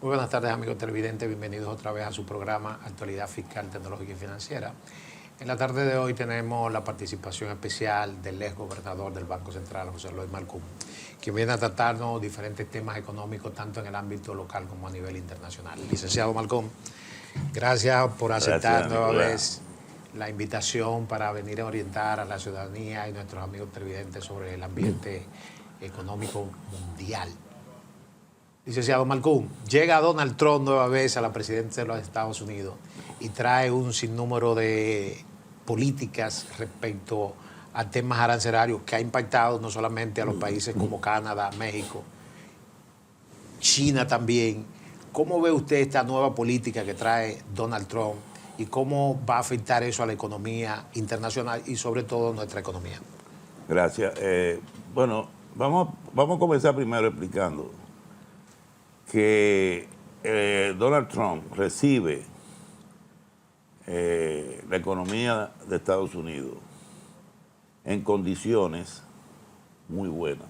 Muy buenas tardes, amigos televidentes. Bienvenidos otra vez a su programa Actualidad Fiscal, Tecnológica y Financiera. En la tarde de hoy tenemos la participación especial del ex gobernador del Banco Central, José Eloy Malcoum, quien viene a tratarnos diferentes temas económicos, tanto en el ámbito local como a nivel internacional. Licenciado Malcoum, gracias por aceptar nueva vez la invitación para venir a orientar a la ciudadanía y nuestros amigos televidentes sobre el ambiente económico mundial. Licenciado Malcoum, llega Donald Trump nueva vez a la presidencia de los Estados Unidos y trae un sinnúmero de políticas respecto a temas arancelarios que ha impactado no solamente a los países como Canadá, México, China también. ¿Cómo ve usted esta nueva política que trae Donald Trump y cómo va a afectar eso a la economía internacional y sobre todo nuestra economía? Gracias. Bueno, vamos a comenzar primero explicando que Donald Trump recibe la economía de Estados Unidos en condiciones muy buenas.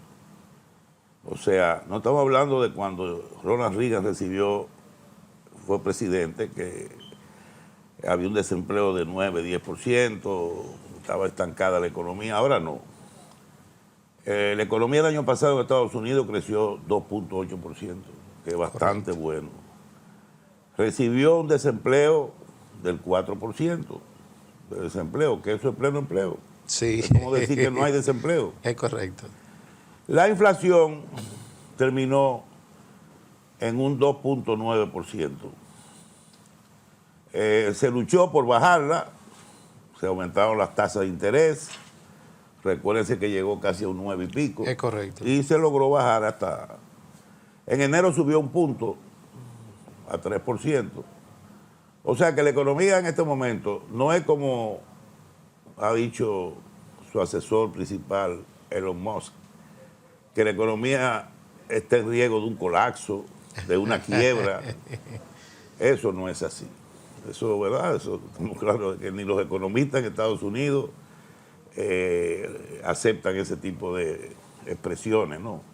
O sea, no estamos hablando de cuando Ronald Reagan fue presidente, que había un desempleo de 9-10%, estaba estancada la economía. Ahora no. La economía del año pasado en Estados Unidos creció 2.8%. que es bastante bueno. Recibió un desempleo del 4% de desempleo, que eso es pleno empleo. Sí. Es como decir que no hay desempleo. Es correcto. La inflación terminó en un 2.9%. Se luchó por bajarla, se aumentaron las tasas de interés, recuérdense que llegó casi a un 9 y pico. Es correcto. Y se logró bajar hasta... En enero subió un punto a 3%. O sea que la economía en este momento no es como ha dicho su asesor principal, Elon Musk, que la economía está en riesgo de un colapso, de una quiebra. Eso no es así. Eso, ¿verdad? Eso estamos claros de que ni los economistas en Estados Unidos aceptan ese tipo de expresiones, ¿no?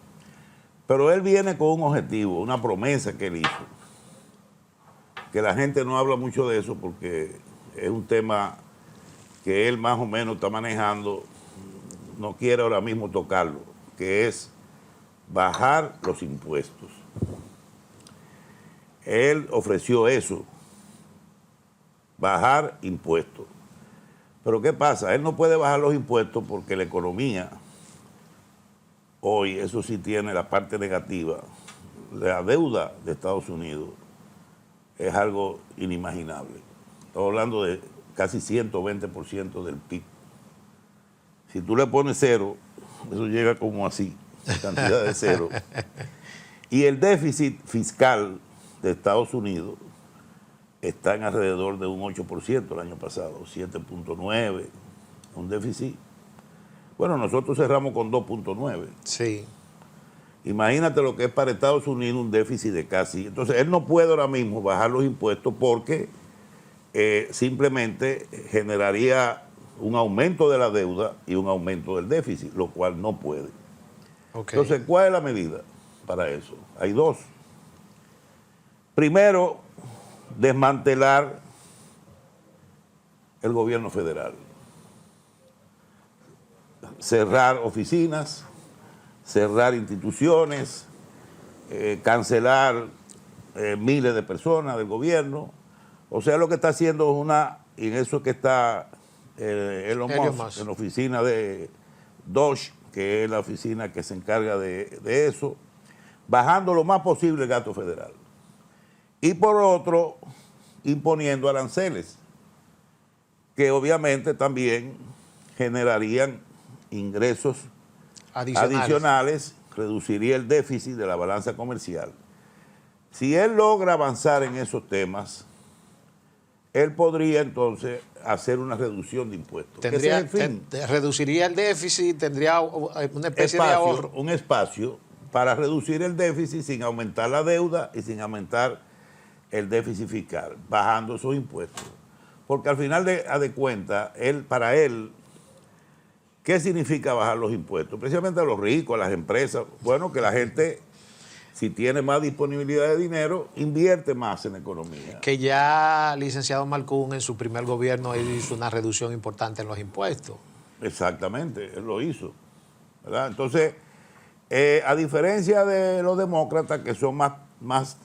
Pero él viene con un objetivo, una promesa que él hizo, que la gente no habla mucho de eso porque es un tema que él más o menos está manejando, no quiere ahora mismo tocarlo, que es bajar los impuestos. Él ofreció eso, bajar impuestos. Pero ¿qué pasa? Él no puede bajar los impuestos porque la economía... Hoy, eso sí tiene la parte negativa. La deuda de Estados Unidos es algo inimaginable. Estamos hablando de casi 120% del PIB. Si tú le pones cero, eso llega como así, cantidad de cero. Y el déficit fiscal de Estados Unidos está en alrededor de un 8% el año pasado, 7.9%, un déficit. Bueno, nosotros cerramos con 2.9. Sí. Imagínate lo que es para Estados Unidos un déficit de casi... Entonces, él no puede ahora mismo bajar los impuestos porque simplemente generaría un aumento de la deuda y un aumento del déficit, lo cual no puede. Okay. Entonces, ¿cuál es la medida para eso? Hay dos. Primero, desmantelar el gobierno federal. Cerrar oficinas, cerrar instituciones, cancelar miles de personas del gobierno. O sea, lo que está haciendo es y en eso que está Elon Musk, en la oficina de DOGE, que es la oficina que se encarga de eso, bajando lo más posible el gasto federal. Y por otro, imponiendo aranceles, que obviamente también generarían ingresos adicionales, reduciría el déficit de la balanza comercial. Si él logra avanzar en esos temas, él podría entonces hacer una reducción de impuestos. Reduciría el déficit, tendría una especie de ahorro. Un espacio para reducir el déficit sin aumentar la deuda y sin aumentar el déficit fiscal, bajando esos impuestos. Porque al final de cuentas, para él, ¿qué significa bajar los impuestos? Precisamente a los ricos, a las empresas. Bueno, que la gente si tiene más disponibilidad de dinero, invierte más en la economía. Que ya el licenciado Malcún en su primer gobierno hizo una reducción importante en los impuestos. Exactamente, él lo hizo, ¿verdad? Entonces, a diferencia de los demócratas, que son más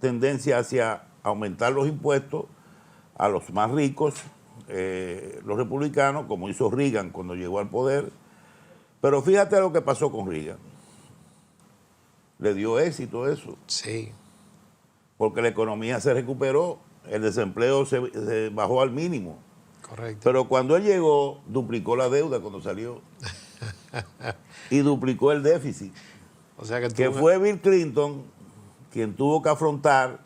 tendencia hacia aumentar los impuestos a los más ricos, los republicanos, como hizo Reagan cuando llegó al poder. Pero fíjate lo que pasó con Reagan. Le dio éxito eso. Sí. Porque la economía se recuperó, el desempleo se bajó al mínimo. Correcto. Pero cuando él llegó, duplicó la deuda cuando salió. Y duplicó el déficit. O sea que fue Bill Clinton quien tuvo que afrontar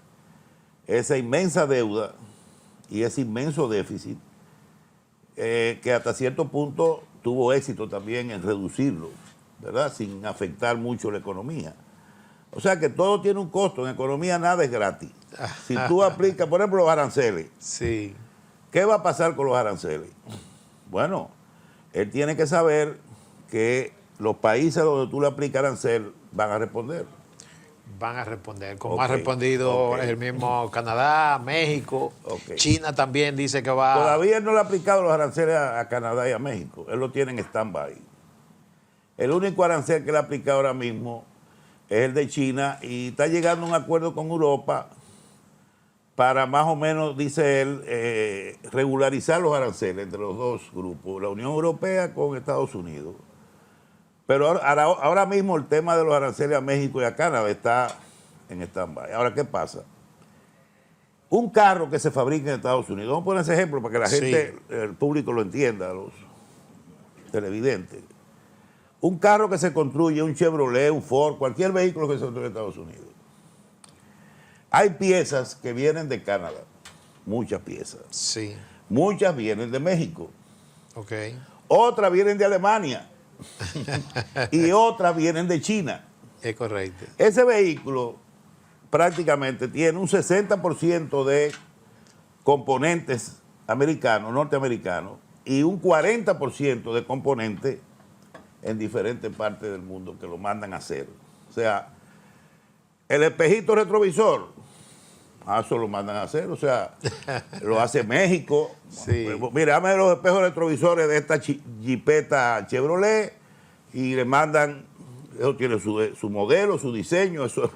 esa inmensa deuda y ese inmenso déficit, que hasta cierto punto tuvo éxito también en reducirlo, ¿verdad? Sin afectar mucho la economía. O sea que todo tiene un costo, en economía nada es gratis. Si tú aplicas, por ejemplo, los aranceles, sí. ¿Qué va a pasar con los aranceles? Bueno, él tiene que saber que los países donde tú le aplicas arancel van a responder. Van a responder, como ha respondido el mismo Canadá, México, China también dice que va... Todavía él no le ha aplicado los aranceles a Canadá y a México, él lo tiene en stand-by. El único arancel que le ha aplicado ahora mismo es el de China y está llegando a un acuerdo con Europa para más o menos, dice él, regularizar los aranceles entre los dos grupos, la Unión Europea con Estados Unidos. Pero ahora mismo el tema de los aranceles a México y a Canadá está en stand-by. Ahora, ¿qué pasa? Un carro que se fabrica en Estados Unidos, vamos a poner ese ejemplo para que la gente, el público lo entienda, los televidentes. Un carro que se construye, un Chevrolet, un Ford, cualquier vehículo que se construye en Estados Unidos. Hay piezas que vienen de Canadá, muchas piezas. Sí. Muchas vienen de México. Ok. Otras vienen de Alemania. Y otras vienen de China. Es correcto. Ese vehículo prácticamente tiene un 60% de componentes americanos, norteamericanos, y un 40% de componentes en diferentes partes del mundo que lo mandan a hacer. O sea, el espejito retrovisor, eso lo mandan a hacer, o sea, lo hace México. Sí. Mira, dame los espejos retrovisores de esta jipeta Chevrolet y le mandan, eso tiene su modelo, su diseño, eso.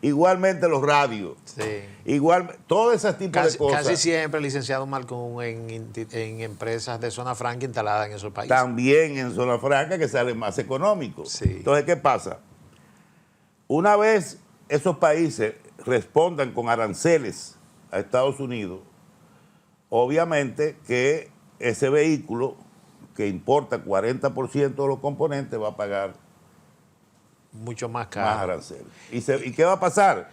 Igualmente los radios. Sí. Igual, todo ese tipo de cosas. Casi siempre, licenciado Malcún, en empresas de zona franca instaladas en esos países. También en zona franca que salen más económicos. Sí. Entonces, ¿qué pasa? Una vez esos países respondan con aranceles a Estados Unidos, obviamente que ese vehículo que importa 40% de los componentes va a pagar mucho más caro. Más aranceles. ¿Y qué va a pasar?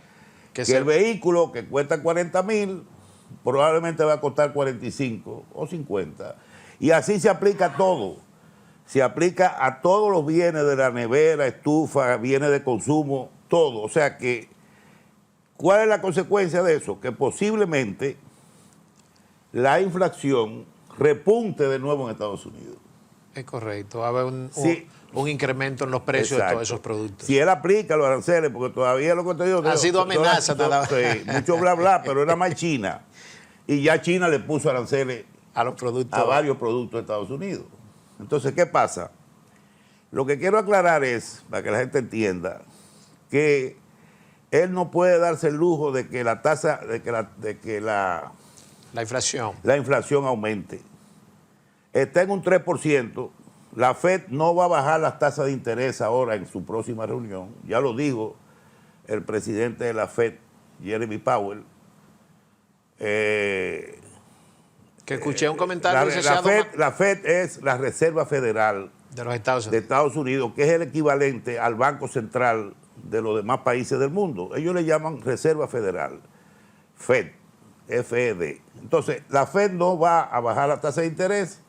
Que el vehículo que cuesta 40,000 probablemente va a costar 45 o 50. Y así se aplica a todo. Se aplica a todos los bienes de la nevera, estufa, bienes de consumo, todo. O sea que, ¿cuál es la consecuencia de eso? Que posiblemente la inflación repunte de nuevo en Estados Unidos. Es correcto. Va a haber un incremento en los precios de todos esos productos. Si él aplica los aranceles, porque todavía lo que te digo... Ha sido amenaza. Mucho bla bla, pero era más China. Y ya China le puso aranceles a los productos, a varios productos de Estados Unidos. Entonces, ¿qué pasa? Lo que quiero aclarar es, para que la gente entienda, que él no puede darse el lujo de que la tasa, la inflación aumente. Está en un 3%. La FED no va a bajar las tasas de interés ahora en su próxima reunión. Ya lo dijo el presidente de la FED, Jeremy Powell. Que escuché un comentario. La FED es la Reserva Federal de los Estados Unidos. De Estados Unidos, que es el equivalente al Banco Central de los demás países del mundo. Ellos le llaman Reserva Federal, FED, FED. Entonces, la FED no va a bajar la tasa de interés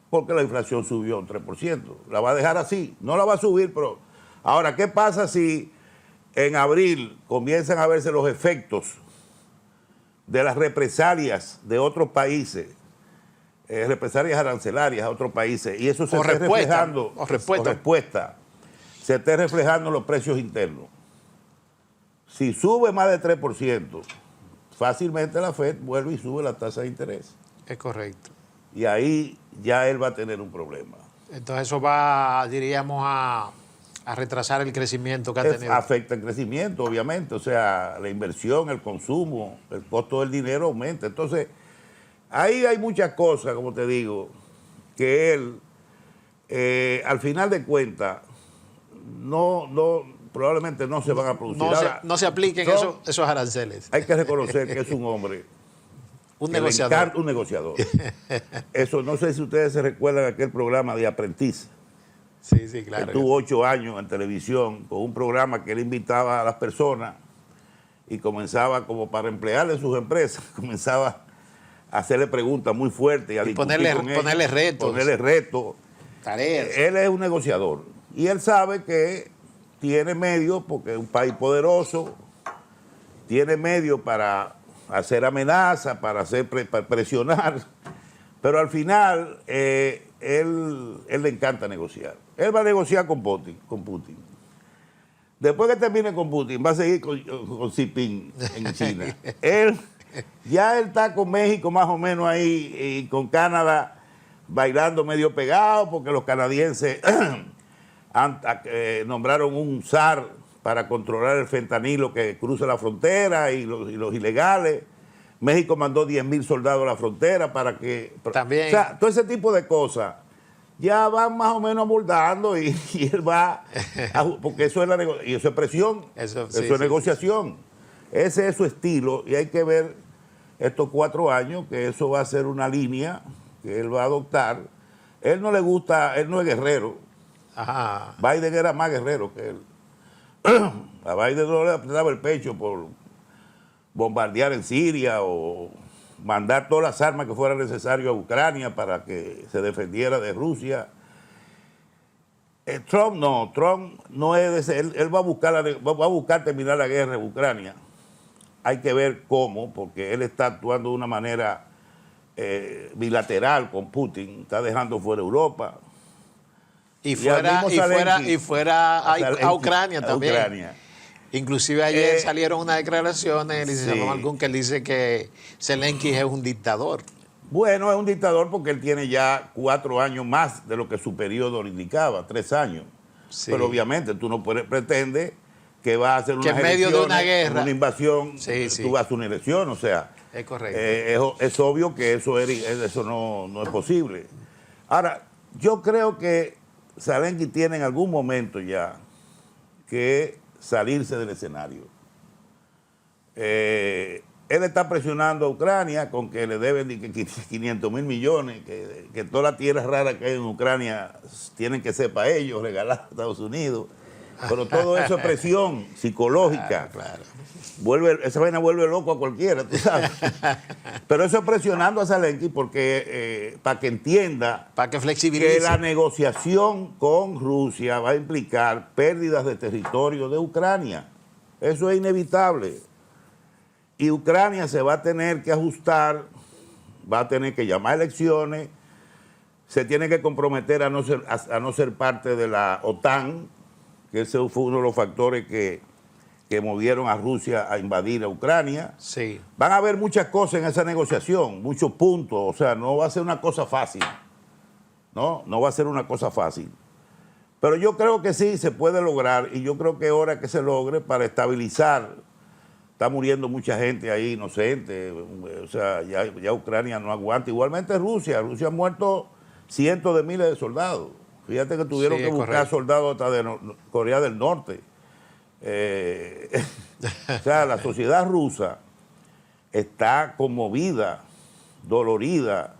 porque la inflación subió un 3%. La va a dejar así. No la va a subir, pero... Ahora, ¿qué pasa si en abril comienzan a verse los efectos de las represalias de otros países, represalias arancelarias a otros países, y eso se esté reflejando, se esté reflejando en los precios internos? Si sube más de 3%, fácilmente la FED vuelve y sube la tasa de interés. Es correcto. Y ahí ya él va a tener un problema. Entonces eso va, diríamos, a retrasar el crecimiento que ha tenido. Afecta el crecimiento, obviamente. O sea, la inversión, el consumo, el costo del dinero aumenta. Entonces, ahí hay muchas cosas, como te digo, que él, al final de cuentas, probablemente no se van a producir. No se apliquen esos aranceles. Hay que reconocer que es un hombre... Un negociador. Un negociador. Eso, no sé si ustedes se recuerdan aquel programa de Aprendiz. Sí, claro. Estuvo 8 años en televisión con un programa que él invitaba a las personas y comenzaba como para emplearle en sus empresas, comenzaba a hacerle preguntas muy fuertes y a ponerle retos. Ponerle retos. Tareas. Él es un negociador y él sabe que tiene medios, porque es un país poderoso, tiene medios para hacer amenazas, para presionar, pero al final él le encanta negociar. Él va a negociar con Putin. Después que termine con Putin, va a seguir con Xi Jinping en China. él está con México más o menos ahí y con Canadá bailando medio pegado, porque los canadienses nombraron un zar para controlar el fentanilo que cruza la frontera y los ilegales. México mandó 10,000 soldados a la frontera para que... También. O sea, todo ese tipo de cosas ya van más o menos amoldando y él va... porque eso es y eso es presión, eso es negociación. Ese es su estilo y hay que ver estos 4 años que eso va a ser una línea que él va a adoptar. Él no le gusta, él no es guerrero. Ajá. Biden era más guerrero que él. A Biden no le apretaba el pecho por bombardear en Siria o mandar todas las armas que fueran necesarias a Ucrania para que se defendiera de Rusia. Trump no es de ese, él va a buscar terminar la guerra en Ucrania. Hay que ver cómo, porque él está actuando de una manera bilateral con Putin, está dejando fuera Europa. Y fuera a Ucrania también. Ucrania. Inclusive ayer salieron unas declaraciones del licenciado Malcún que él dice que Zelensky es un dictador. Bueno, es un dictador porque él tiene ya 4 años más de lo que su periodo le indicaba, 3 años. Sí. Pero obviamente tú no pretendes que va a hacer una en medio de una guerra, una invasión, tú vas a una elección, o sea. Es correcto. Es obvio que eso no es posible. Ahora, yo creo que Zelensky tiene en algún momento ya que salirse del escenario. Él está presionando a Ucrania con que le deben 500,000 millones, que todas las tierras raras que hay en Ucrania tienen que ser para ellos, regalar a Estados Unidos. Pero todo eso es presión psicológica. Claro. Esa vaina vuelve loco a cualquiera, tú sabes. Pero eso es presionando a Zelensky porque para que entienda para que flexibilice, que la negociación con Rusia va a implicar pérdidas de territorio de Ucrania. Eso es inevitable. Y Ucrania se va a tener que ajustar, va a tener que llamar a elecciones, se tiene que comprometer a no ser parte de la OTAN, que ese fue uno de los factores que movieron a Rusia a invadir a Ucrania. Sí. Van a haber muchas cosas en esa negociación, muchos puntos, o sea, no va a ser una cosa fácil. No va a ser una cosa fácil. Pero yo creo que sí se puede lograr y yo creo que es hora que se logre para estabilizar. Está muriendo mucha gente ahí inocente, o sea, ya Ucrania no aguanta. Igualmente Rusia ha muerto cientos de miles de soldados. Fíjate que tuvieron que buscar soldados hasta de Corea del Norte. O sea, la sociedad rusa está conmovida, dolorida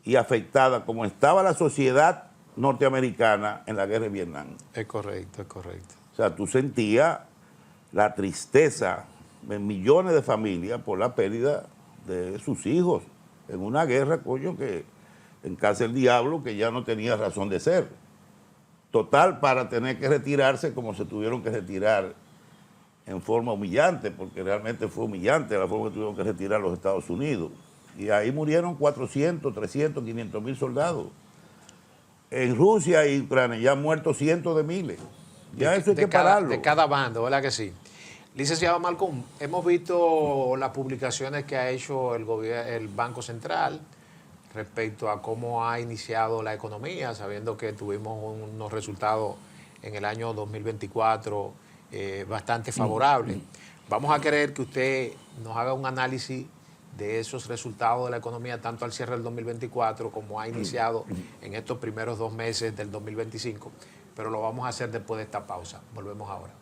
y afectada como estaba la sociedad norteamericana en la guerra de Vietnam. Es correcto. O sea, tú sentías la tristeza en millones de familias por la pérdida de sus hijos en una guerra, coño, que en casa del diablo, que ya no tenía razón de ser. Total, para tener que retirarse como se tuvieron que retirar en forma humillante, porque realmente fue humillante la forma que tuvieron que retirar los Estados Unidos. Y ahí murieron 400, 300, 500,000 soldados. En Rusia y Ucrania ya han muerto cientos de miles. Ya eso hay que pararlo. De cada bando, ¿verdad que sí? Licenciado Malcolm, hemos visto las publicaciones que ha hecho el Banco Central respecto a cómo ha iniciado la economía, sabiendo que tuvimos unos resultados en el año 2024 bastante favorables. Vamos a querer que usted nos haga un análisis de esos resultados de la economía, tanto al cierre del 2024 como ha iniciado en estos primeros 2 meses del 2025, pero lo vamos a hacer después de esta pausa. Volvemos ahora.